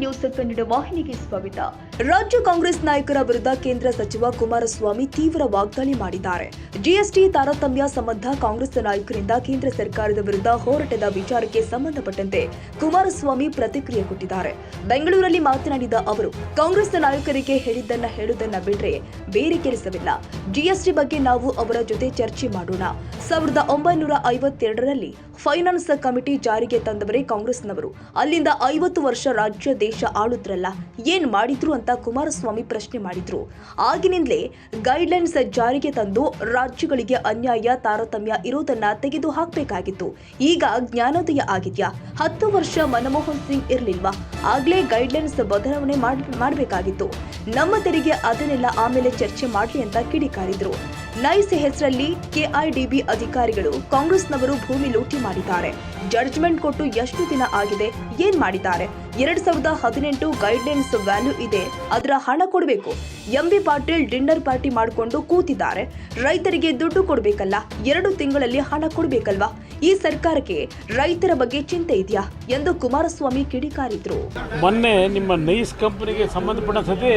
News Kannada ವಾಹಿನಿಗೆ ಸ್ವಾಗತ. ರಾಜ್ಯ ಕಾಂಗ್ರೆಸ್ ನಾಯಕರ ವಿರುದ್ಧ ಕೇಂದ್ರ ಸಚಿವ ಕುಮಾರಸ್ವಾಮಿ ತೀವ್ರ ವಾಗ್ದಾಳಿ ಮಾಡಿದ್ದಾರೆ. ಜಿಎಸ್ಟಿ ತಾರತಮ್ಯ ಸಂಬಂಧ ಕಾಂಗ್ರೆಸ್ ನಾಯಕರಿಂದ ಕೇಂದ್ರ ಸರ್ಕಾರದ ವಿರುದ್ಧ ಹೋರಾಟದ ವಿಚಾರಕ್ಕೆ ಸಂಬಂಧಪಟ್ಟಂತೆ ಕುಮಾರಸ್ವಾಮಿ ಪ್ರತಿಕ್ರಿಯೆ ಕೊಟ್ಟಿದ್ದಾರೆ. ಬೆಂಗಳೂರಲ್ಲಿ ಮಾತನಾಡಿದ ಅವರು, ಕಾಂಗ್ರೆಸ್ ನಾಯಕರಿಗೆ ಹೇಳುವುದನ್ನ ಬಿಟ್ರೆ ಬೇರೆ ಕೆಲಸವಿಲ್ಲ. ಜಿಎಸ್ಟಿ ಬಗ್ಗೆ ನಾವು ಅವರ ಜೊತೆ ಚರ್ಚೆ ಮಾಡೋಣ. 1952ರಲ್ಲಿ ಫೈನಾನ್ಸ್ ಕಮಿಟಿ ಜಾರಿಗೆ ತಂದವರೇ ಕಾಂಗ್ರೆಸ್ನವರು. ಅಲ್ಲಿಂದ 50 ವರ್ಷ ರಾಜ್ಯ ದೇಶ ಆಳುದ್ರಲ್ಲ, ಏನ್ ಮಾಡಿದ್ರು ಅಂತ ಕುಮಾರಸ್ವಾಮಿ ಪ್ರಶ್ನೆ ಮಾಡಿದ್ರು. ಆಗಿನಿಂದಲೇ ಗೈಡ್ಲೈನ್ಸ್ ಜಾರಿಗೆ ತಂದು ರಾಜ್ಯಗಳಿಗೆ ಅನ್ಯಾಯ ತಾರತಮ್ಯ ಇರೋದನ್ನ ತೆಗೆದು ಹಾಕಬೇಕಾಗಿತ್ತು. ಈಗ ಜ್ಞಾನೋದಯ ಆಗಿದ್ಯಾ? 10 ವರ್ಷ ಮನಮೋಹನ್ ಸಿಂಗ್ ಇರ್ಲಿಲ್ವಾ? ಆಗ್ಲೇ ಗೈಡ್ಲೈನ್ಸ್ ಬದಲಾವಣೆ ಮಾಡಬೇಕಾಗಿತ್ತು. ನಮ್ಮ ತೆರಿಗೆ ಅದನ್ನೆಲ್ಲ ಆಮೇಲೆ ಚರ್ಚೆ ಮಾಡ್ಲಿ ಅಂತ ಕಿಡಿಕಾರಿದ್ರು. ನೈಸ್ ಹೆಸರಲ್ಲಿ ಕೆಐಡಿಬಿ ಅಧಿಕಾರಿಗಳು ಕಾಂಗ್ರೆಸ್ನವರು ಭೂಮಿ ಲೂಟಿ ಮಾಡಿದ್ದಾರೆ. ಜಡ್ಜ್ಮೆಂಟ್ ಕೊಟ್ಟು ಎಷ್ಟು ದಿನ ಆಗಿದೆ? ಏನ್ ಮಾಡಿದ್ದಾರೆ? 2018 ಗೈಡ್ಲೈನ್ಸ್ ವ್ಯಾಲ್ಯೂ ಇದೆ, ಅದರ ಹಣ ಕೊಡಬೇಕು. ಎಂಬಿ ಪಾಟೀಲ್ ಡಿನ್ನರ್ ಪಾರ್ಟಿ ಮಾಡಿಕೊಂಡು ಕೂತಿದ್ದಾರೆ. ರೈತರಿಗೆ ದುಡ್ಡು ಕೊಡಬೇಕಲ್ಲ, 2 ತಿಂಗಳಲ್ಲಿ ಹಣ ಕೊಡಬೇಕಲ್ವಾ? ಈ ಸರ್ಕಾರಕ್ಕೆ ರೈತರ ಬಗ್ಗೆ ಚಿಂತೆ ಇದೆಯಾ ಎಂದು ಕುಮಾರಸ್ವಾಮಿ ಕಿಡಿಕಾರಿದ್ರು. ಮೊನ್ನೆ ನಿಮ್ಮ ನೈಸ್ ಕಂಪನಿಗೆ ಸಂಬಂಧಪಟ್ಟ ಸತಿ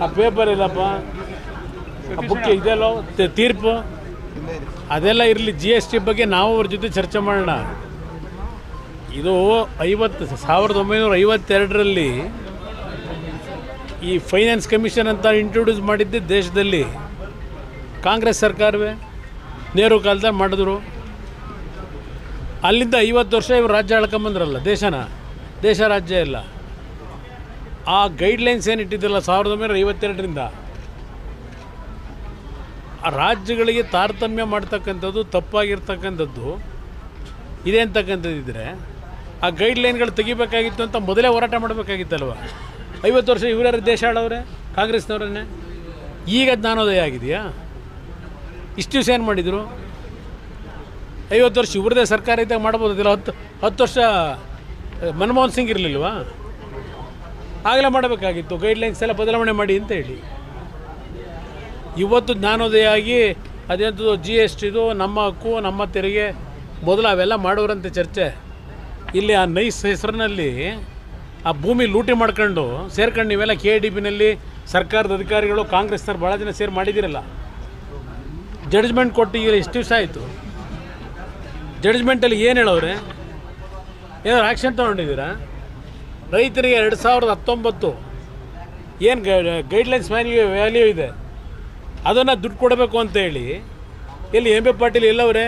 ಆ ಪೇಪರ್ ಇಲ್ಲಪ್ಪ, ಬುಕ್ ಇದೆಯಲ್ಲೋ ತೀರ್ಪು, ಅದೆಲ್ಲ ಇರಲಿ. GST ಬಗ್ಗೆ ನಾವು ಅವ್ರ ಜೊತೆ ಚರ್ಚೆ ಮಾಡೋಣ. ಇದು 1952ರಲ್ಲಿ ಈ ಫೈನಾನ್ಸ್ ಕಮಿಷನ್ ಅಂತ ಇಂಟ್ರೊಡ್ಯೂಸ್ ಮಾಡಿದ್ದೆ ದೇಶದಲ್ಲಿ ಕಾಂಗ್ರೆಸ್ ಸರ್ಕಾರವೇ. ನೆಹರು ಕಾಲದಲ್ಲಿ ಮಾಡಿದ್ರು. ಅಲ್ಲಿಂದ 50 ವರ್ಷ ಇವರು ರಾಜ್ಯ ಆಳ್ಕೊಂಬಂದ್ರಲ್ಲ, ದೇಶ ರಾಜ್ಯ ಇಲ್ಲ. ಆ ಗೈಡ್ಲೈನ್ಸ್ ಏನು ಇಟ್ಟಿದ್ದಿಲ್ಲ 1952ರಿಂದ ಆ ರಾಜ್ಯಗಳಿಗೆ ತಾರತಮ್ಯ ಮಾಡ್ತಕ್ಕಂಥದ್ದು ತಪ್ಪಾಗಿರ್ತಕ್ಕಂಥದ್ದು ಇದೆ ಅಂತಕ್ಕಂಥದ್ದಿದ್ದರೆ ಆ ಗೈಡ್ಲೈನ್ಗಳು ತೆಗಿಬೇಕಾಗಿತ್ತು ಅಂತ ಮೊದಲೇ ಹೋರಾಟ ಮಾಡಬೇಕಾಗಿತ್ತಲ್ವ. 50 ವರ್ಷ ಇವರ ದೇಶ ಆಳವ್ರೆ ಕಾಂಗ್ರೆಸ್ನವ್ರನ್ನೇ. ಈಗ ಜ್ಞಾನೋದಯ ಆಗಿದೆಯಾ? ಇಷ್ಟು ದಿವಸ ಏನು ಮಾಡಿದರು? 50 ವರ್ಷ ಇವ್ರದೇ ಸರ್ಕಾರ ಇದ್ದಾಗ ಮಾಡ್ಬೋದಿಲ್ಲ. 10 ವರ್ಷ ಮನಮೋಹನ್ ಸಿಂಗ್ ಇರಲಿಲ್ವಾ? ಆಗಲೇ ಮಾಡಬೇಕಾಗಿತ್ತು. ಗೈಡ್ಲೈನ್ಸ್ ಎಲ್ಲ ಬದಲಾವಣೆ ಮಾಡಿ ಅಂತ ಹೇಳಿ. ಇವತ್ತು ಜ್ಞಾನೋದಯ ಆಗಿ ಅದೇಂಥದ್ದು GSTದು ನಮ್ಮ ಹಕ್ಕು ನಮ್ಮ ತೆರಿಗೆ ಮೊದಲು ಅವೆಲ್ಲ ಮಾಡೋರಂತೆ ಚರ್ಚೆ. ಇಲ್ಲಿ ಆ ನೈಸ್ ಹೆಸರಿನಲ್ಲಿ ಆ ಭೂಮಿ ಲೂಟಿ ಮಾಡ್ಕೊಂಡು ಸೇರ್ಕೊಂಡು ನೀವೆಲ್ಲ KIDBನಲ್ಲಿ ಸರ್ಕಾರದ ಅಧಿಕಾರಿಗಳು ಕಾಂಗ್ರೆಸ್ನವ್ರು ಭಾಳ ಜನ ಸೇರಿ ಮಾಡಿದ್ದೀರಲ್ಲ. ಜಡ್ಜ್ಮೆಂಟ್ ಕೊಟ್ಟು ಈಗ ಎಷ್ಟು ದಿವಸ ಆಯಿತು? ಜಡ್ಜ್ಮೆಂಟಲ್ಲಿ ಏನು ಹೇಳೋರೆ? ಏನಾದ್ರು ಆ್ಯಕ್ಷನ್ ತೊಗೊಂಡಿದ್ದೀರಾ? ರೈತರಿಗೆ 2019 ಏನು ಗೈಡ್ಲೈನ್ಸ್ ವ್ಯಾಲ್ಯೂ ಇದೆ ಅದನ್ನು ದುಡ್ಡು ಕೊಡಬೇಕು ಅಂತೇಳಿ ಎಲ್ಲಿ MB ಪಾಟೀಲ್ ಎಲ್ಲವರೇ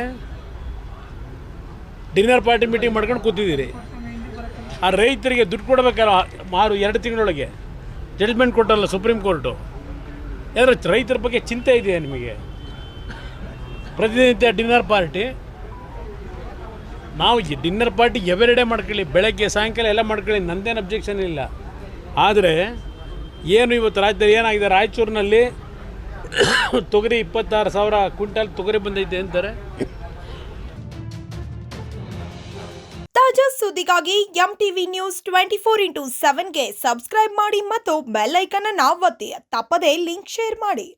ಡಿನ್ನರ್ ಪಾರ್ಟಿ ಮೀಟಿಂಗ್ ಮಾಡ್ಕೊಂಡು ಕೂತಿದ್ದೀರಿ. ಆ ರೈತರಿಗೆ ದುಡ್ಡು ಕೊಡಬೇಕಲ್ಲ 2 ತಿಂಗಳೊಳಗೆ ಜಡ್ಜ್ಮೆಂಟ್ ಕೊಟ್ಟಲ್ಲ ಸುಪ್ರೀಂ ಕೋರ್ಟು. ಏನಾದ್ರು ರೈತರ ಬಗ್ಗೆ ಚಿಂತೆ ಇದೆಯಾ ನಿಮಗೆ? ಪ್ರತಿನಿತ್ಯ ಡಿನ್ನರ್ ಪಾರ್ಟಿ, ನಾವು ಡಿನ್ನರ್ ಪಾರ್ಟಿ ಎವರಿಡೇ ಮಾಡ್ಕೊಳ್ಳಿ, ಬೆಳಗ್ಗೆ ಸಾಯಂಕಾಲ ಎಲ್ಲ ಮಾಡ್ಕೊಳ್ಳಿ, ನಂದೇನು ಅಬ್ಜೆಕ್ಷನ್ ಇಲ್ಲ. ಆದರೆ ಏನು ಇವತ್ತು ರಾಜ್ಯದಲ್ಲಿ ಏನಾಗಿದೆ, ರಾಯಚೂರಿನಲ್ಲಿ ತೊಗರಿ 26,000 ಕ್ವಿಂಟಲ್ ತೊಗರಿ ಬಂದೈತೆ ಅಂತಾರೆ. ತಾಜಾ ಸುದ್ದಿಗಾಗಿ MTV ನ್ಯೂಸ್ 24x7ಗೆ ಸಬ್ಸ್ಕ್ರೈಬ್ ಮಾಡಿ ಮತ್ತು ಬೆಲ್ ಐಕಾನ್ ಅನ್ನು ಒತ್ತಿ. ತಪ್ಪದೇ ಲಿಂಕ್ ಶೇರ್ ಮಾಡಿ.